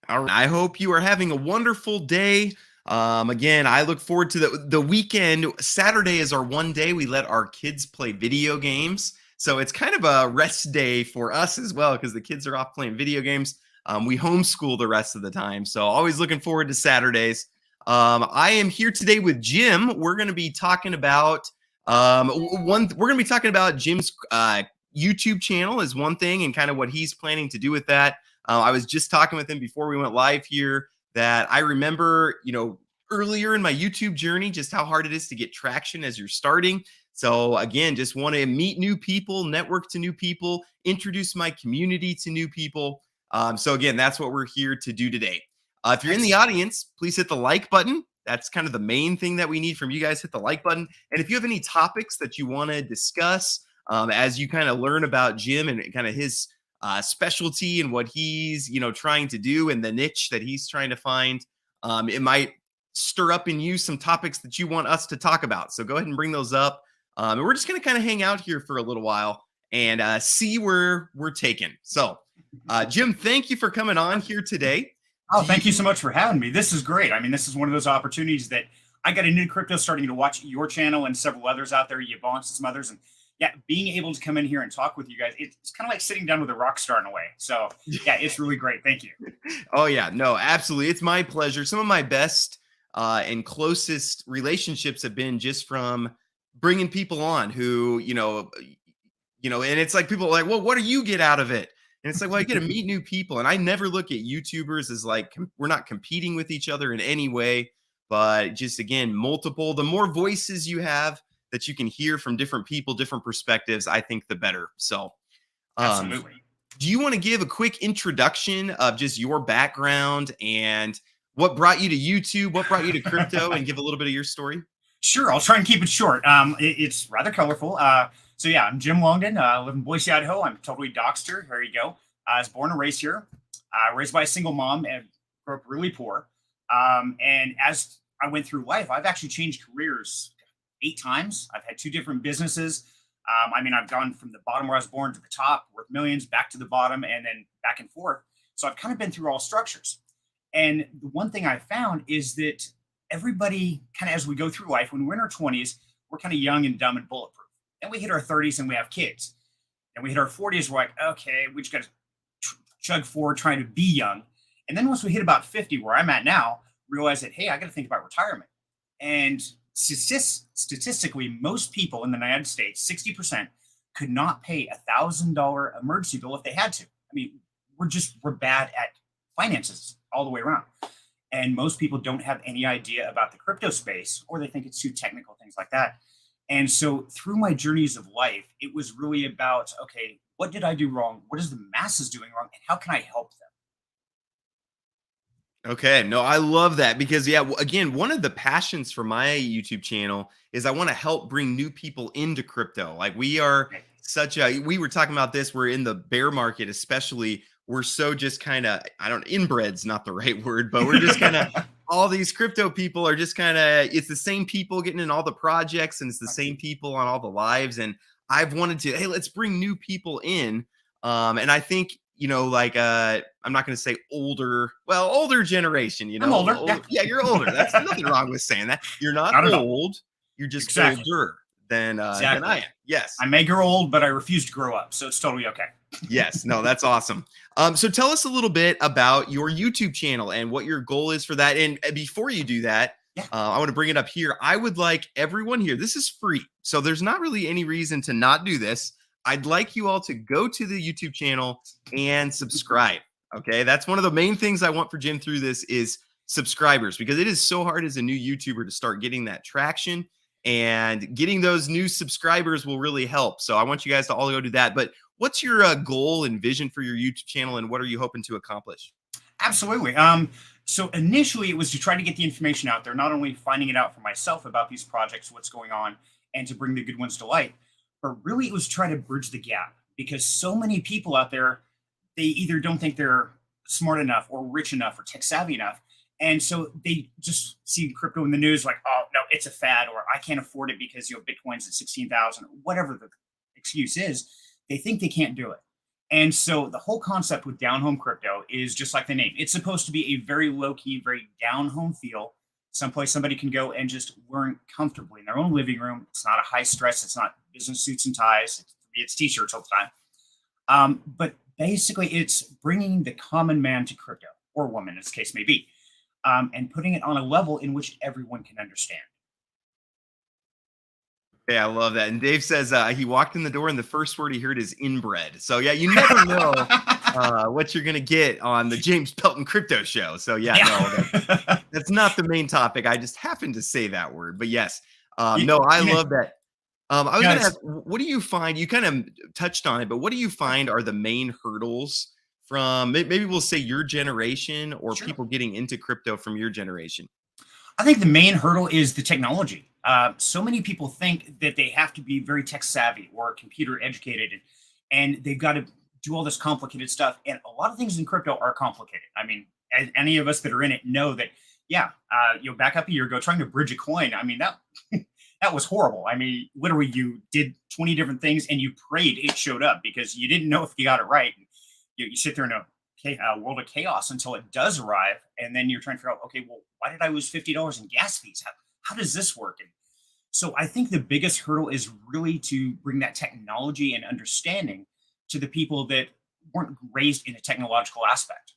All right. I hope you are having a wonderful day. Again, I look forward to the weekend. Saturday is our one day we let our kids play video games. So it's kind of a rest day for us as well because the kids are off playing video games. We homeschool the rest of the time. So always looking forward to Saturdays. I am here today with Jim. We're going to be talking about we're going to be talking about Jim's YouTube channel is one thing and kind of what he's planning to do with that. I was just talking with him before we went live here that I remember, earlier in my YouTube journey, just how hard it is to get traction as you're starting. So again, just want to meet new people, network to new people, introduce my community to new people. So again, that's what we're here to do today. If you're in the audience, please hit the like button. That's kind of the main thing that we need from you guys. Hit the like button. And if you have any topics that you want to discuss as you kind of learn about Jim and kind of his specialty and what he's trying to do and the niche that he's trying to find, it might stir up in you some topics that you want us to talk about. So go ahead and bring those up, and we're just going to kind of hang out here for a little while and see where we're taken. So Jim, thank you for coming on here today. Oh, thank you so much for having me. This is great. I mean, this is one of those opportunities that I got into crypto starting to watch your channel and several others out there, Yvonne and some others, and yeah, being able to come in here and talk with you guys, it's kind of like sitting down with a rock star in a way. So yeah, it's really great. Thank you. Oh yeah, no, absolutely. It's my pleasure. Some of my best and closest relationships have been just from bringing people on who, and it's like people are like, well, what do you get out of it? And it's like, well, I get to meet new people. And I never look at YouTubers as like, we're not competing with each other in any way, but just again, the more voices you have, that you can hear from different people, different perspectives, I think the better. So, absolutely. Do you want to give a quick introduction of just your background and what brought you to YouTube, what brought you to crypto, and give a little bit of your story? Sure, I'll try and keep it short. It's rather colorful. So yeah, I'm Jim Longden. I live in Boise, Idaho. I'm totally doxed here. There you go. I was born and raised here, raised by a single mom and grew up really poor. And as I went through life, I've actually changed careers 8 times. I've had 2 different businesses. I've gone from the bottom where I was born to the top, worth millions, back to the bottom, and then back and forth. So I've kind of been through all structures. And the one thing I found is that everybody kind of, as we go through life, when we're in our 20s, we're kind of young and dumb and bulletproof. Then we hit our 30s and we have kids. And we hit our 40s, we're like, okay, we just got to chug forward trying to be young. And then once we hit about 50, where I'm at now, realize that, hey, I got to think about retirement. And statistically, most people in the United States, 60%, could not pay $1,000 emergency bill if they had to. I mean, we're bad at finances all the way around. And most people don't have any idea about the crypto space, or they think it's too technical, things like that. And so through my journeys of life, it was really about, okay, what did I do wrong? What is the masses doing wrong? And how can I help them? Okay, no, I love that because again, one of the passions for my YouTube channel is I want to help bring new people into crypto. Like we are we were talking about this, we're in the bear market, especially. We're so just kind of, inbred's not the right word, but we're just kind of, all these crypto people are just kind of, it's the same people getting in all the projects and it's the same people on all the lives. And I've wanted to, hey, let's bring new people in. And I think, I'm not going to say older generation, I'm older. Yeah, you're older. That's nothing wrong with saying that. You're not old. You're just older than I am. Yes. I may grow old, but I refuse to grow up. So it's totally okay. Yes. No, that's awesome. So tell us a little bit about your YouTube channel and what your goal is for that. And before you do that, I want to bring it up here. I would like everyone here. This is free. So there's not really any reason to not do this. I'd like you all to go to the YouTube channel and subscribe. Okay. That's one of the main things I want for Jim through this is subscribers, because it is so hard as a new YouTuber to start getting that traction, and getting those new subscribers will really help. So I want you guys to all go do that. But what's your goal and vision for your YouTube channel, and what are you hoping to accomplish? Absolutely. So initially it was to try to get the information out there, not only finding it out for myself about these projects, what's going on, and to bring the good ones to light, but really it was trying to bridge the gap, because so many people out there, they either don't think they're smart enough or rich enough or tech savvy enough. And so they just see crypto in the news like, oh, no, it's a fad, or I can't afford it because, Bitcoin's at 16,000, or whatever the excuse is. They think they can't do it. And so the whole concept with down home crypto is just like the name. It's supposed to be a very low key, very down home feel, someplace somebody can go and just learn comfortably in their own living room. It's not a high stress. It's not business suits and ties. It's t-shirts all the time. But basically, it's bringing the common man to crypto, or woman, as the case may be, and putting it on a level in which everyone can understand. Yeah, I love that. And Dave says he walked in the door and the first word he heard is inbred. So yeah, you never know what you're gonna get on the James Pelton Crypto Show. So yeah, no, that's not the main topic. I just happened to say that word. But yes, no, I love that. I was gonna ask, what do you find? You kind of touched on it, but what do you find are the main hurdles from maybe we'll say your generation or Sure. people getting into crypto from your generation? I think the main hurdle is the technology. So many people think that they have to be very tech savvy or computer educated, and they've got to do all this complicated stuff. And a lot of things in crypto are complicated. I mean, any of us that are in it know that. Yeah, back up a year ago, trying to bridge a coin. I mean, that that was horrible. I mean, literally, you did 20 different things and you prayed it showed up because you didn't know if you got it right. You sit there in a world of chaos until it does arrive, and then you're trying to figure out, okay, well, why did I lose $50 in gas fees? How does this work? And so I think the biggest hurdle is really to bring that technology and understanding to the people that weren't raised in a technological aspect.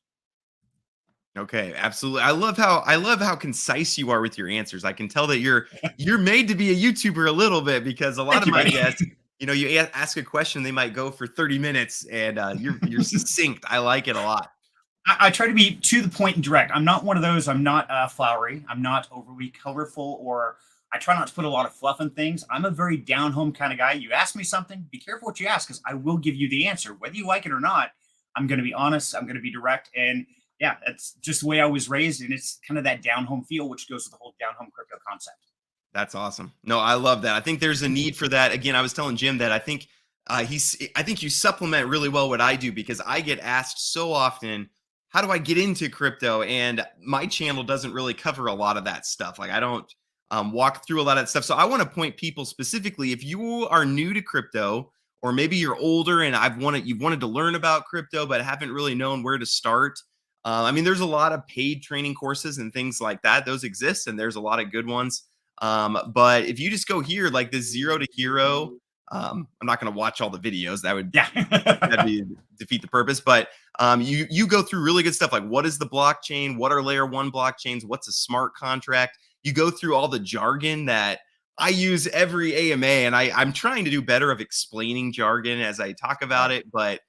Okay, absolutely. I love how concise you are with your answers. I can tell that you're made to be a YouTuber a little bit because a lot Thank of you, my buddy. guests, you ask a question, they might go for 30 minutes, and you're succinct. I like it a lot. I try to be to the point and direct. I'm not one of those. I'm not flowery. I'm not overly colorful, or I try not to put a lot of fluff in things. I'm a very down home kind of guy. You ask me something, be careful what you ask because I will give you the answer. Whether you like it or not, I'm going to be honest. I'm going to be direct. And yeah, that's just the way I was raised. And it's kind of that down home feel, which goes with the whole down home crypto concept. That's awesome. No, I love that. I think there's a need for that. Again, I was telling Jim that I think you supplement really well what I do because I get asked so often, how do I get into crypto? And my channel doesn't really cover a lot of that stuff. Like I don't walk through a lot of that stuff. So I want to point people specifically, if you are new to crypto, or maybe you're older and you've wanted to learn about crypto, but haven't really known where to start. I mean, there's a lot of paid training courses and things like that. Those exist, and there's a lot of good ones. But if you just go here, like this zero to hero, I'm not going to watch all the videos. Yeah. That'd be defeat the purpose. But you go through really good stuff like what is the blockchain? What are layer one blockchains? What's a smart contract? You go through all the jargon that I use every AMA, and I'm trying to do better of explaining jargon as I talk about it. But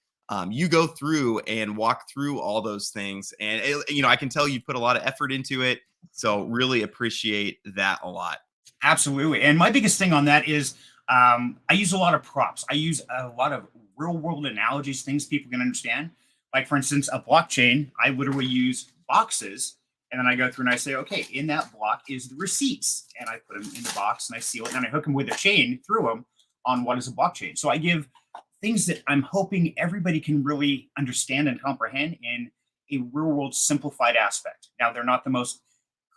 you go through and walk through all those things, and I can tell you put a lot of effort into it. So really appreciate that a lot. Absolutely. And my biggest thing on that is I use a lot of props. I use a lot of real world analogies, things people can understand. Like, for instance, a blockchain, I literally use boxes. And then I go through and I say, okay, in that block is the receipts. And I put them in the box and I seal it. And I hook them with a chain through them on what is a blockchain. So I give things that I'm hoping everybody can really understand and comprehend in a real world simplified aspect. Now, they're not the most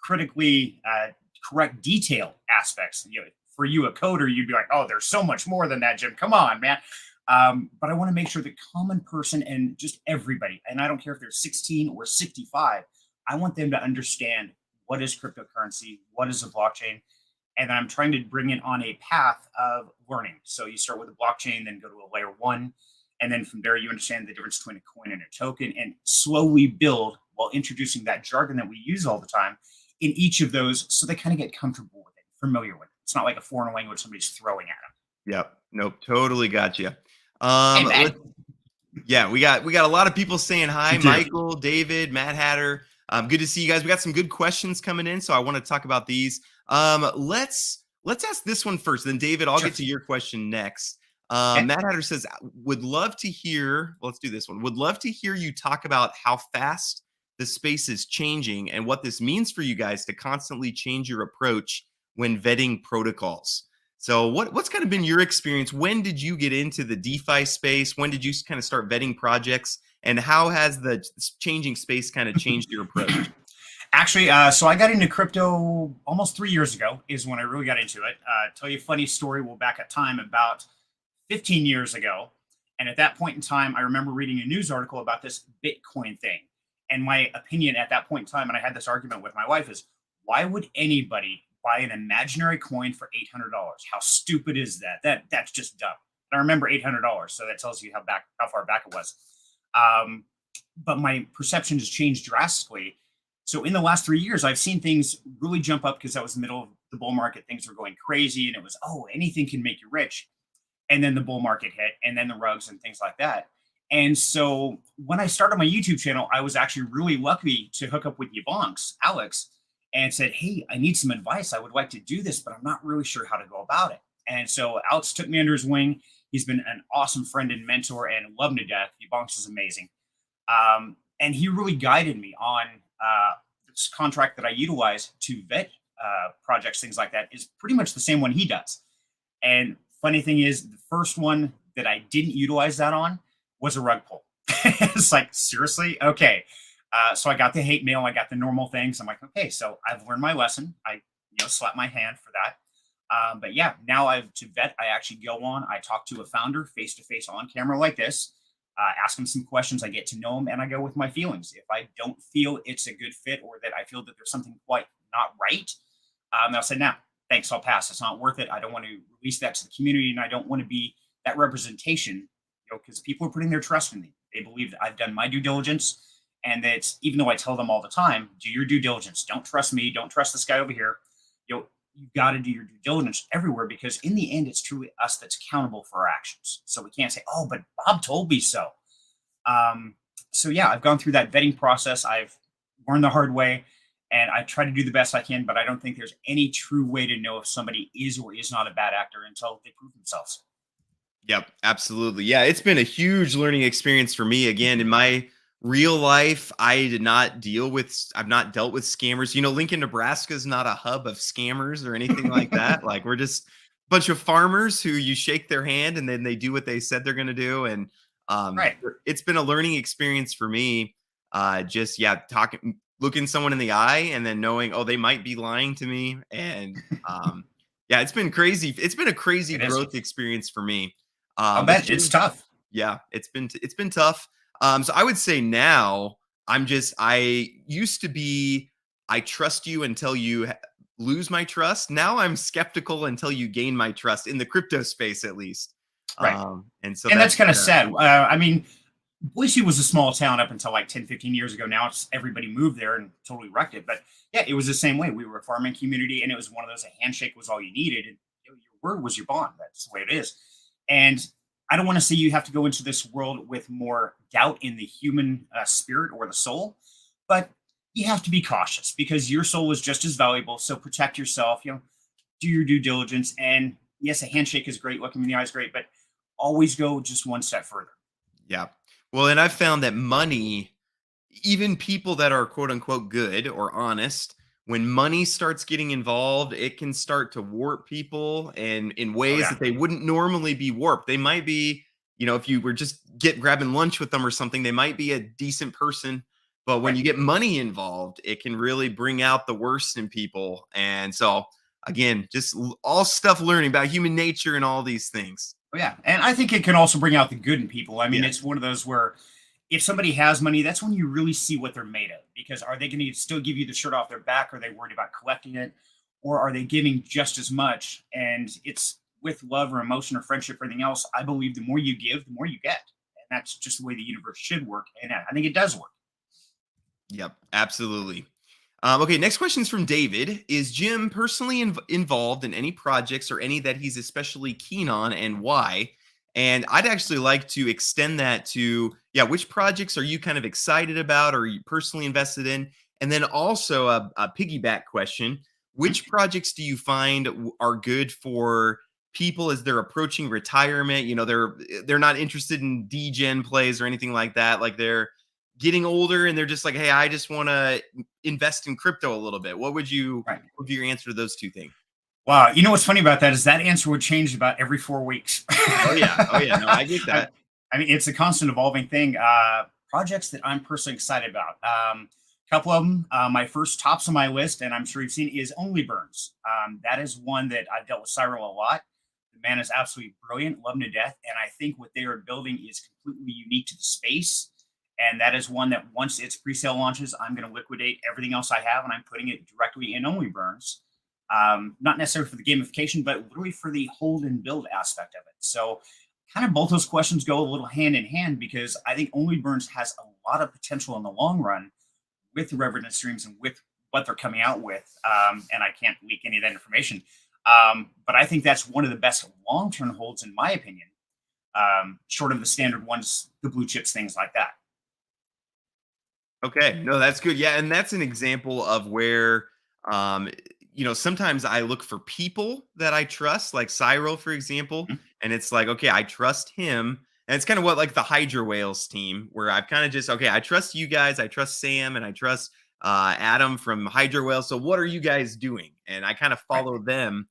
critically correct detail aspects. For you, a coder, you'd be like, oh, there's so much more than that, Jim. Come on, man. But I want to make sure the common person and just everybody, and I don't care if they're 16 or 65, I want them to understand what is cryptocurrency, what is a blockchain, and I'm trying to bring it on a path of learning. So you start with a blockchain, then go to a layer one, and then from there you understand the difference between a coin and a token, and slowly build while introducing that jargon that we use all the time in each of those, so they kind of get comfortable with it, familiar with it. It's not like a foreign language somebody's throwing at them. Yep. Nope. Totally got you. Hey, man. Yeah, we got a lot of people saying hi. You do. Michael, David, Matt Hatter. Good to see you guys. We got some good questions coming in, so I want to talk about these. Let's ask this one first. Then David, I'll Sure. get to your question next. Okay. Matt Hatter says, would love to hear. Let's do this one. Would love to hear you talk about how fast the space is changing and what this means for you guys to constantly change your approach when vetting protocols. So what's kind of been your experience? When did you get into the DeFi space? When did you kind of start vetting projects? And how has the changing space kind of changed your approach? Actually, so I got into crypto almost 3 years ago is when I really got into it. Tell you a funny story. We'll back at time about 15 years ago. And at that point in time, I remember reading a news article about this Bitcoin thing. And my opinion at that point in time, and I had this argument with my wife, is why would anybody buy an imaginary coin for $800? How stupid is that? That's just dumb. And I remember $800, so that tells you how far back it was. Um, but my perception has changed drastically. So in the last 3 years, I've seen things really jump up because that was the middle of the bull market. Things were going crazy, and it was, oh, anything can make you rich. And then the bull market hit, and then the rugs and things like that. And so when I started my YouTube channel, I was actually really lucky to hook up with Yvonne's Alex and said, hey, I need some advice. I would like to do this, but I'm not really sure how to go about it. And so Alex took me under his wing. He's been an awesome friend and mentor and love him to death. Yvonne's is amazing. And he really guided me on this contract that I utilize to vet projects, things like that, is pretty much the same one he does. And funny thing is, the first one that I didn't utilize that on was a rug pull. It's like, seriously? Okay. So I got the hate mail. I got the normal things. I'm like, okay, so I've learned my lesson. I, slap my hand for that. But yeah, now to vet, I actually go on, I talk to a founder face to face on camera like this, ask them some questions. I get to know them, and I go with my feelings. If I don't feel it's a good fit, or that I feel that there's something quite not right, they'll say, no, thanks, I'll pass. It's not worth it. I don't want to release that to the community, and I don't want to be that representation, because people are putting their trust in me. They believe that I've done my due diligence, and that even though I tell them all the time, do your due diligence. Don't trust me. Don't trust this guy over here. You've got to do your due diligence everywhere, because in the end, it's truly us that's accountable for our actions. So we can't say, oh, but Bob told me so. So yeah, I've gone through that vetting process. I've learned the hard way, and I try to do the best I can, but I don't think there's any true way to know if somebody is or is not a bad actor until they prove themselves. Yep, absolutely. Yeah, it's been a huge learning experience for me. Again, in my real life, I've not dealt with scammers. Lincoln, Nebraska is not a hub of scammers or anything like that. Like, we're just a bunch of farmers who you shake their hand and then they do what they said they're going to do. And Right. it's been a learning experience for me. Just, yeah, looking someone in the eye and then knowing, oh, they might be lying to me. And yeah, it's been crazy. It's been a crazy It is. growth experience for me. I'll But bet it's tough. yeah, it's been tough. So I would say now I used to be, I trust you until you lose my trust. Now I'm skeptical until you gain my trust in the crypto space, at least. Right. And so And that's kind of uh, sad. I mean, Boise was a small town up until like 10, 15 years ago. Now it's everybody moved there and totally wrecked it. But yeah, it was the same way. We were a farming community, and it was one of those, a handshake was all you needed. And your word was your bond. That's the way it is. And I don't want to say you have to go into this world with more doubt in the human spirit or the soul, but you have to be cautious, because your soul is just as valuable. So protect yourself, do your due diligence. And yes, a handshake is great. Looking in the eye is great, but always go just one step further. yeah. Well, and I've found that money, even people that are quote unquote good or honest, when money starts getting involved, it can start to warp people and in Oh, ways yeah. that they wouldn't normally be warped. They might be, if you were just grabbing lunch with them or something, they might be a decent person. But when Right. you get money involved, it can really bring out the worst in people. And so, again, just all stuff learning about human nature and all these things. Oh, yeah. And I think it can also bring out the good in people. I mean, Yeah. it's one of those where if somebody has money, that's when you really see what they're made of. Because are they going to still give you the shirt off their back? Are they worried about collecting it? Or are they giving just as much? And it's with love or emotion or friendship or anything else. I believe the more you give, the more you get. And that's just the way the universe should work. And I think it does work. Yep, absolutely. Okay, next question is from David. Is Jim personally involved in any projects or any that he's especially keen on, and why? And I'd actually like to extend that to, yeah, which projects are you kind of excited about or are you personally invested in? And then also a piggyback question. Mhm. Which projects do you find are good for people as they're approaching retirement? They're not interested in degen plays or anything like that. Like, they're getting older and they're just like, hey, I just want to invest in crypto a little bit. Right. What would be your answer to those two things? Wow. You know what's funny about that is that answer would change about every 4 weeks. Oh yeah. Oh yeah. No, I get I, that. I mean, it's a constant evolving thing. Projects that I'm personally excited about. A couple of them. My first tops on my list, and I'm sure you've seen, is Only Burns. That is one that I've dealt with Cyril a lot. The man is absolutely brilliant, love him to death. And I think what they are building is completely unique to the space. And that is one that once its pre-sale launches, I'm going to liquidate everything else I have and I'm putting it directly in Only Burns. Not necessarily for the gamification, but literally for the hold and build aspect of it. So kind of both those questions go a little hand in hand because I think Only Burns has a lot of potential in the long run with the Revenant streams and with what they're coming out with. And I can't leak any of that information. But I think that's one of the best long-term holds, in my opinion, short of the standard ones, the blue chips, things like that. Okay, no, that's good. Yeah, and that's an example of where, um, sometimes I look for people that I trust, like Cyril, for example, Mhm. and it's like, okay, I trust him. And it's kind of what like the Hydra Whales team, where I've kind of just, okay, I trust you guys, I trust Sam, and I trust Adam from Hydra Whales. So what are you guys doing? And I kind of Right. follow them,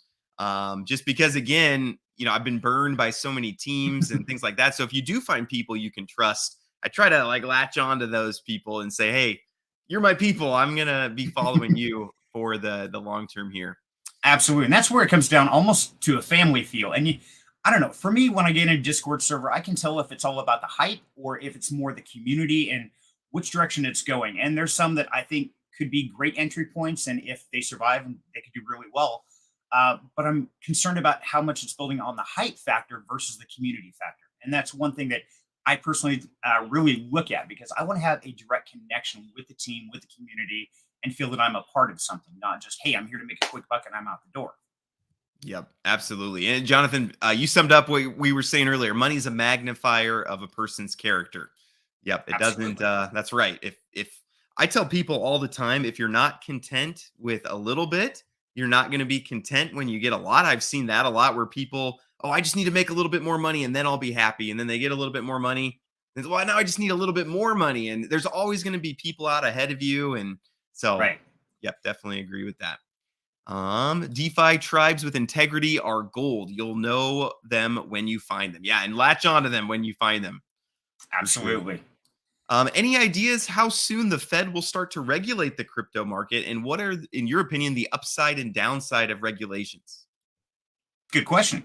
just because, again, I've been burned by so many teams and things like that. So if you do find people you can trust, I try to like latch on to those people and say, "Hey, you're my people. I'm gonna be following you for the long term here." Absolutely. And that's where it comes down almost to a family feel. And I don't know, for me, when I get in a Discord server, I can tell if it's all about the hype or if it's more the community and which direction it's going. And there's some that I think could be great entry points. And if they survive, and they could do really well. But I'm concerned about how much it's building on the hype factor versus the community factor. And that's one thing that I personally really look at because I want to have a direct connection with the team, with the community, and feel that I'm a part of something, not just, hey, I'm here to make a quick buck and I'm out the door. Yep, absolutely. And Jonathan, you summed up what we were saying earlier. Money's a magnifier of a person's character. Yep, it doesn't. Absolutely. That's right. If I tell people all the time, if you're not content with a little bit, you're not going to be content when you get a lot. I've seen that a lot where people, oh, I just need to make a little bit more money and then I'll be happy. And then they get a little bit more money. And well, now I just need a little bit more money. And there's always going to be people out ahead of you. And so, Right. yep, definitely agree with that. DeFi tribes with integrity are gold. You'll know them when you find them. Yeah, and latch on to them when you find them for sure. Absolutely. Any ideas how soon the Fed will start to regulate the crypto market, and what are, in your opinion, the upside and downside of regulations? Good question.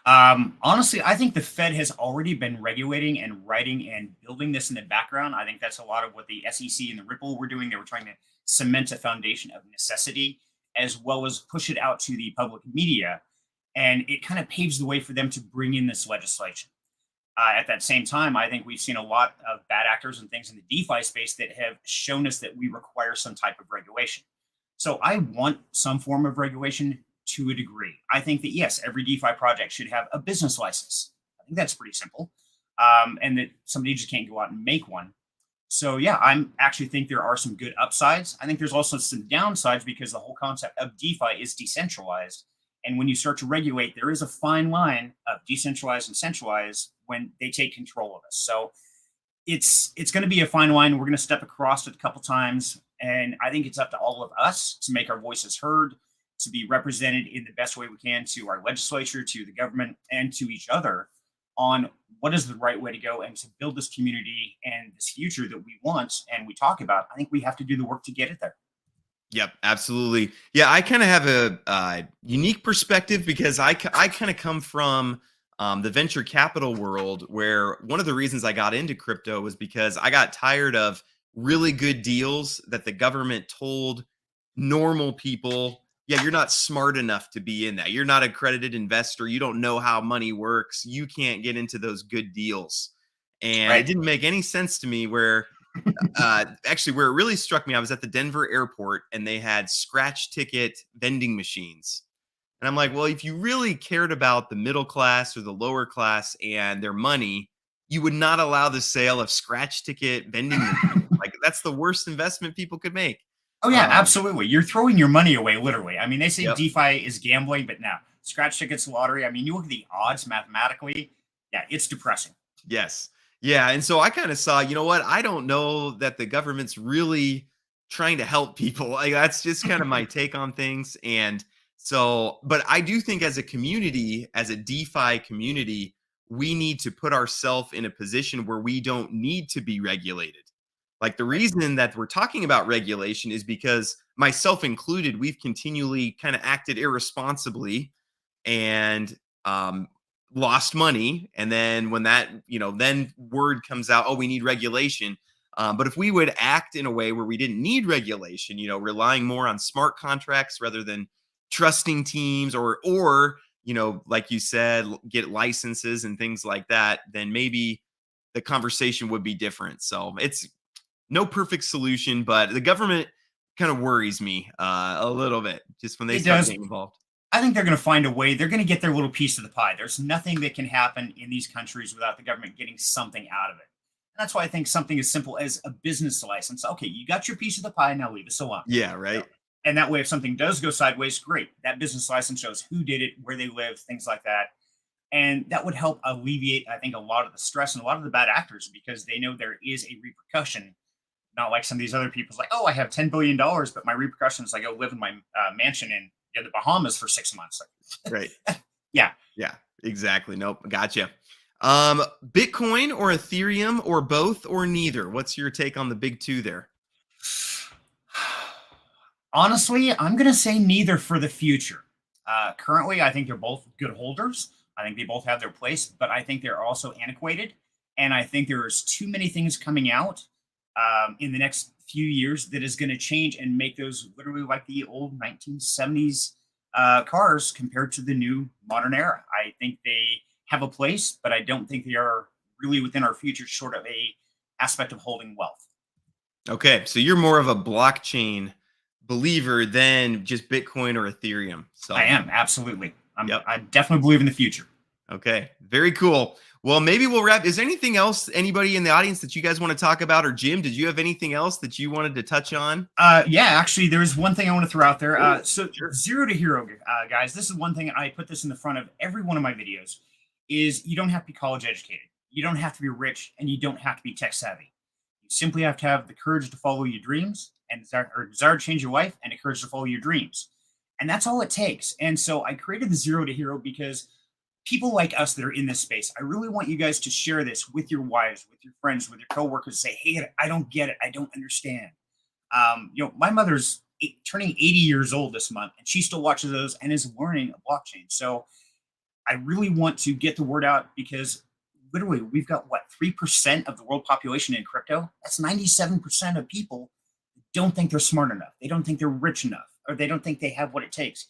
Honestly, I think the Fed has already been regulating and writing and building this in the background. I think that's a lot of what the SEC and the Ripple were doing. They were trying to cement a foundation of necessity as well as push it out to the public media. And it kind of paves the way for them to bring in this legislation. At that same time, I think we've seen a lot of bad actors and things in the DeFi space that have shown us that we require some type of regulation. So I want some form of regulation to a degree. I think that yes, every DeFi project should have a business license. I think that's pretty simple, and that somebody just can't go out and make one. So yeah, I'm actually think there are some good upsides. I think there's also some downsides because the whole concept of DeFi is decentralized. And when you start to regulate, there is a fine line of decentralized and centralized when they take control of us. So it's going to be a fine line. We're going to step across it a couple times, and I think it's up to all of us to make our voices heard, to be represented in the best way we can to our legislature, to the government, and to each other on what is the right way to go and to build this community and this future that we want and we talk about. I think we have to do the work to get it there. Yep, absolutely. Yeah, I kind of have a unique perspective because I kind of come from the venture capital world, where one of the reasons I got into crypto was because I got tired of really good deals that the government told normal people, yeah, you're not smart enough to be in that. You're not an accredited investor. You don't know how money works. You can't get into those good deals. And it Right. didn't make any sense to me where actually, where it really struck me, I was at the Denver airport and they had scratch ticket vending machines. And I'm like, well, if you really cared about the middle class or the lower class and their money, you would not allow the sale of scratch ticket vending machines. Like, that's the worst investment people could make. Oh yeah, Um, absolutely. You're throwing your money away, literally. I mean, they say yep. DeFi is gambling, but now scratch tickets lottery. I mean, you look at the odds mathematically. Yeah, it's depressing. Yes. Yeah. And so I kind of saw, you know what? I don't know that the government's really trying to help people. Like, that's just kind of my take on things. And so, but I do think as a community, as a DeFi community, we need to put ourselves in a position where we don't need to be regulated. Like, the Right. reason that we're talking about regulation is because, myself included, we've continually kind of acted irresponsibly, and um, lost money, and then when that, then word comes out, oh, we need regulation. But if we would act in a way where we didn't need regulation, relying more on smart contracts rather than trusting teams, or like you said, get licenses and things like that, then maybe the conversation would be different. So it's no perfect solution, but the government kind of worries me a little bit just when they It start does. getting involved. I think they're going to find a way. They're going to get their little piece of the pie. There's nothing that can happen in these countries without the government getting something out of it. And that's why I think something as simple as a business license. Okay, you got your piece of the pie. Now leave us alone. Yeah, You know? right. And that way, if something does go sideways, great. That business license shows who did it, where they live, things like that. And that would help alleviate, I think, a lot of the stress and a lot of the bad actors because they know there is a repercussion. Not like some of these other people's like, oh, I have $10 billion, but my repercussion is I go live in my mansion in the Bahamas for 6 months. Right. Yeah. Yeah, exactly. Nope. Gotcha. Bitcoin or Ethereum or both or neither? What's your take on the big two there? Honestly, I'm going to say neither for the future. Currently, I think they're both good holders. I think they both have their place, but I think they're also antiquated. And I think there's too many things coming out in the next few years that is going to change and make those literally like the old 1970s cars compared to the new modern era. I think they have a place, but I don't think they are really within our future, short of a aspect of holding wealth. Okay, so you're more of a blockchain believer than just Bitcoin or Ethereum. I So, am absolutely. yep. I definitely believe in the future. Okay, very cool. Well, maybe we'll wrap. Is there anything else, anybody in the audience, that you guys want to talk about? Or Jim, did you have anything else that you wanted to touch on? Yeah, actually, there's one thing I want to throw out there. Cool. So Sure. zero to hero, guys. This is one thing I put this in the front of every one of my videos. Is you don't have to be college educated, you don't have to be rich, and you don't have to be tech savvy. You simply have to have the courage to follow your dreams and desire to change your life, and the courage to follow your dreams. And that's all it takes. And so I created the zero to hero because people like us that are in this space, I really want you guys to share this with your wives, with your friends, with your coworkers. Say, hey, I don't get it. I don't understand. My mother's turning 80 years old this month, and she still watches those and is learning a blockchain. So I really want to get the word out because literally we've got what 3% of the world population in crypto. That's 97% of people don't think they're smart enough. They don't think they're rich enough, or they don't think they have what it takes.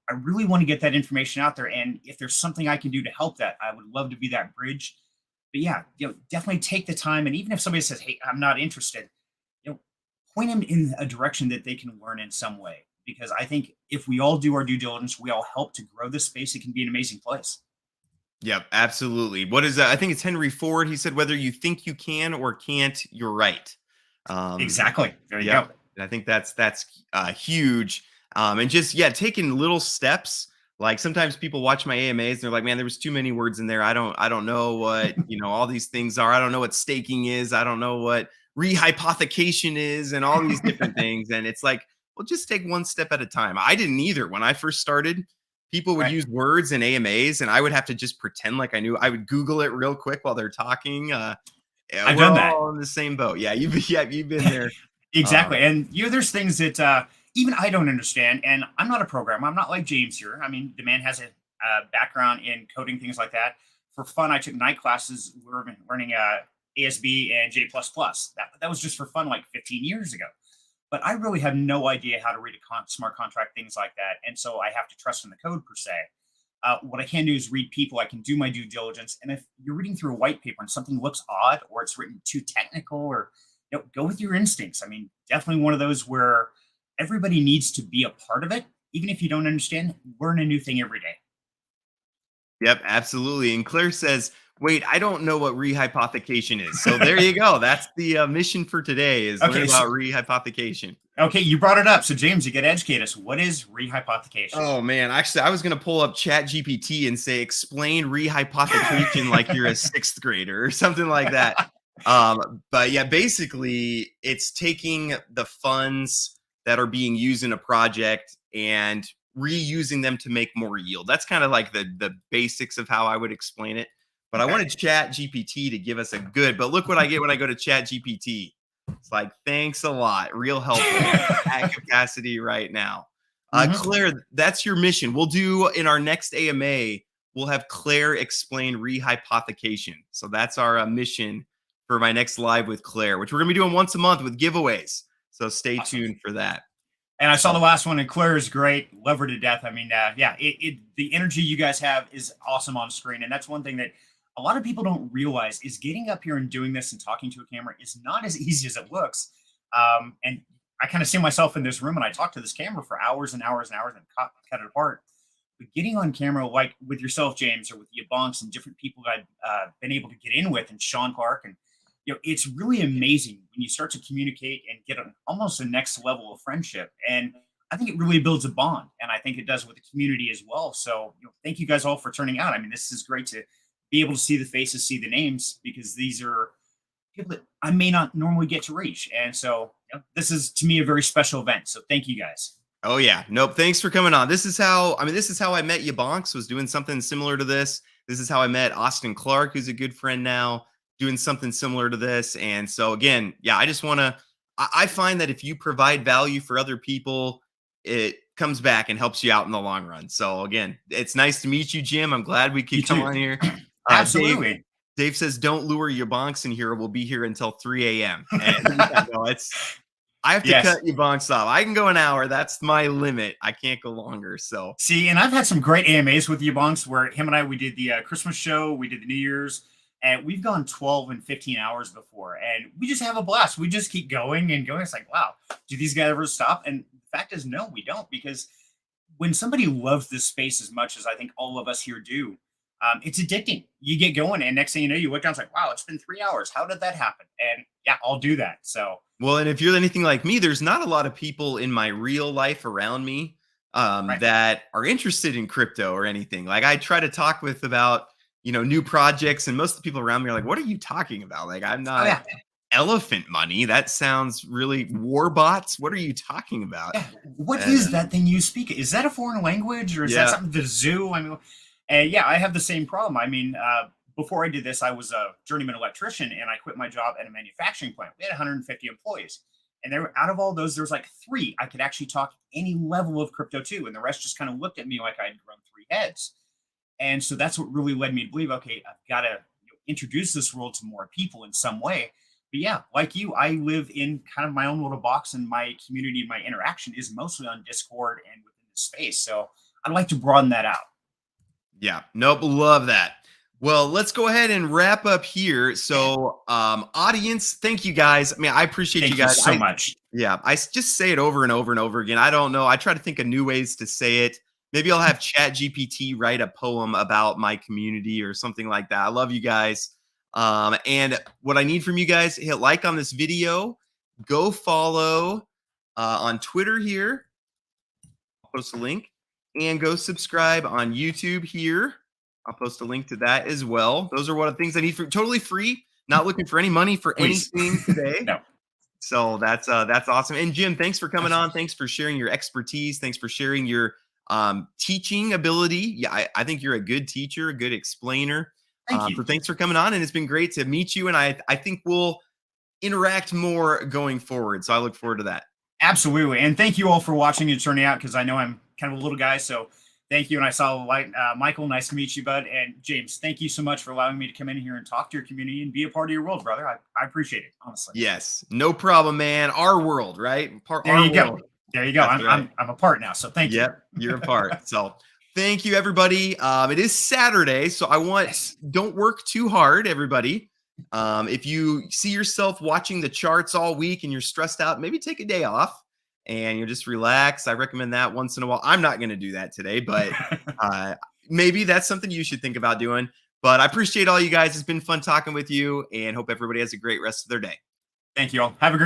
I really want to get that information out there. And if there's something I can do to help that, I would love to be that bridge. But yeah, definitely take the time. And even if somebody says, hey, I'm not interested, you know, point them in a direction that they can learn in some way. Because I think if we all do our due diligence, we all help to grow this space, it can be an amazing place. Yep, absolutely. What is that? I think it's Henry Ford. He said, whether you think you can or can't, you're right. Um, Exactly. There you Yep. go. And I think that's huge. And just, yeah, taking little steps. Like sometimes people watch my AMAs and they're like, man, there was too many words in there. I don't know what, all these things are. I don't know what staking is. I don't know what rehypothecation is and all these different things. And it's like, well, just take one step at a time. I didn't either. When I first started, people would Right. use words in AMAs and I would have to just pretend like I knew. I would Google it real quick while they're talking. Yeah, I've we're done that. all in the same boat. Yeah, you've been there. Exactly. Um, And there's things that even I don't understand. And I'm not a programmer. I'm not like James here. I mean, the man has a background in coding, things like that. For fun, I took night classes learning ASB and J++. That was just for fun like 15 years ago. But I really have no idea how to read a smart contract, things like that. And so I have to trust in the code per se. What I can do is read people. I can do my due diligence. And if you're reading through a white paper and something looks odd or it's written too technical, or go with your instincts. I mean, definitely one of those where everybody needs to be a part of it. Even if you don't understand, learn a new thing every day. Yep, absolutely. And Claire says, "Wait, I don't know what rehypothecation is." So there you go. That's the mission for today: is learn Okay, so about rehypothecation. okay, you brought it up. So James, you got to educate us. What is rehypothecation? Oh man, actually, I was gonna pull up Chat GPT and say, "Explain rehypothecation like you're a sixth grader" or something like that. But yeah, basically, it's taking the funds that are being used in a project and reusing them to make more yield. That's kind of like the basics of how I would explain it. But I Okay. wanted Chat GPT to give us a good. But look what I get when I go to Chat GPT. It's like, thanks a lot, real helpful at capacity right now. Mhm. Claire, that's your mission. We'll do in our next AMA. we'll have Claire explain rehypothecation. So that's our mission for my next live with Claire, which we're going to be doing once a month with giveaways. So stay Awesome. tuned for that. And I saw the last one, and Claire is great. Love her to death. I mean, yeah, the energy you guys have is awesome on screen. And that's one thing that a lot of people don't realize is getting up here and doing this and talking to a camera is not as easy as it looks. And I kind of see myself in this room and I talk to this camera for hours and hours and hours and cut it apart. But getting on camera, like with yourself, James, or with the Yabonks and different people that I've been able to get in with, and Sean Clark, and it's really amazing when you start to communicate and get almost a next level of friendship. And I think it really builds a bond, and I think it does with the community as well. So thank you guys all for turning out. I mean, this is great to be able to see the faces, see the names, because these are people that I may not normally get to reach. And so this is, to me, a very special event. So thank you guys. Oh yeah. Nope. Thanks for coming on. This is how I met Yabonks, was doing something similar to this. This is how I met Austin Clark, who's a good friend now, doing something similar to this. And so again, yeah, I find that if you provide value for other people, it comes back and helps you out in the long run. So again, it's nice to meet you, Jim. I'm glad we could come on here. Absolutely. Dave says, don't lure your bonks in here. We'll be here until 3 a.m. And I have to cut your bonks off. I can go an hour. That's my limit. I can't go longer. So see, and I've had some great AMAs with Yabonks where him and I, we did the Christmas show, we did the New Year's, and we've gone 12 and 15 hours before, and we just have a blast. We just keep going and going. It's like, wow, do these guys ever stop? And the fact is, no, we don't, because when somebody loves this space as much as I think all of us here do, it's addicting. You get going, and next thing you know, you look down, it's like, wow, it's been 3 hours. How did that happen? And yeah, I'll do that. So, well, and if you're anything like me, there's not a lot of people in my real life around me that are interested in crypto or anything. Like, I try to talk with about new projects, and most of the people around me are like, what are you talking about? Like, I'm not elephant money. That sounds really war bots. What are you talking about? Yeah. What is that thing you speak? Is that a foreign language, or is that something, the zoo? I mean, and yeah, I have the same problem. I mean, before I did this, I was a journeyman electrician, and I quit my job at a manufacturing plant. We had 150 employees, and out of all those, there was like 3 I could actually talk any level of crypto to, and the rest just kind of looked at me like I'd grown 3 heads. And so that's what really led me to believe, okay, I've got to introduce this world to more people in some way. But yeah, like you, I live in kind of my own little box, and my community and my interaction is mostly on Discord and within the space. So I'd like to broaden that out. Yeah, nope, love that. Well, let's go ahead and wrap up here. So, audience, thank you guys. I mean, I appreciate you guys so much. Yeah, I just say it over and over and over again. I don't know. I try to think of new ways to say it. Maybe I'll have ChatGPT write a poem about my community or something like that. I love you guys. And what I need from you guys, hit like on this video, go follow on Twitter here. I'll post a link. And go subscribe on YouTube here. I'll post a link to that as well. Those are what things I need for totally free. Not looking for any money for anything today. No. So that's awesome. And Jim, thanks for coming on. Thanks for sharing your expertise. Thanks for sharing your teaching ability. Yeah, I think you're a good teacher, a good explainer. Thank you. Thanks for coming on, and it's been great to meet you. And I think we'll interact more going forward. So I look forward to that. Absolutely. And thank you all for watching and turning out, because I know I'm kind of a little guy. So thank you. And I saw the light. Michael, nice to meet you, bud. And James, thank you so much for allowing me to come in here and talk to your community and be a part of your world, brother. I appreciate it, honestly. Yes. No problem, man. Our world, right? There you go. There you go. I'm a part now. So thank you. Yep. You're a part. So thank you, everybody. It is Saturday, so don't work too hard, everybody. If you see yourself watching the charts all week and you're stressed out, maybe take a day off and you just relax. I recommend that once in a while. I'm not going to do that today, but maybe that's something you should think about doing. But I appreciate all you guys. It's been fun talking with you, and hope everybody has a great rest of their day. Thank you all. Have a great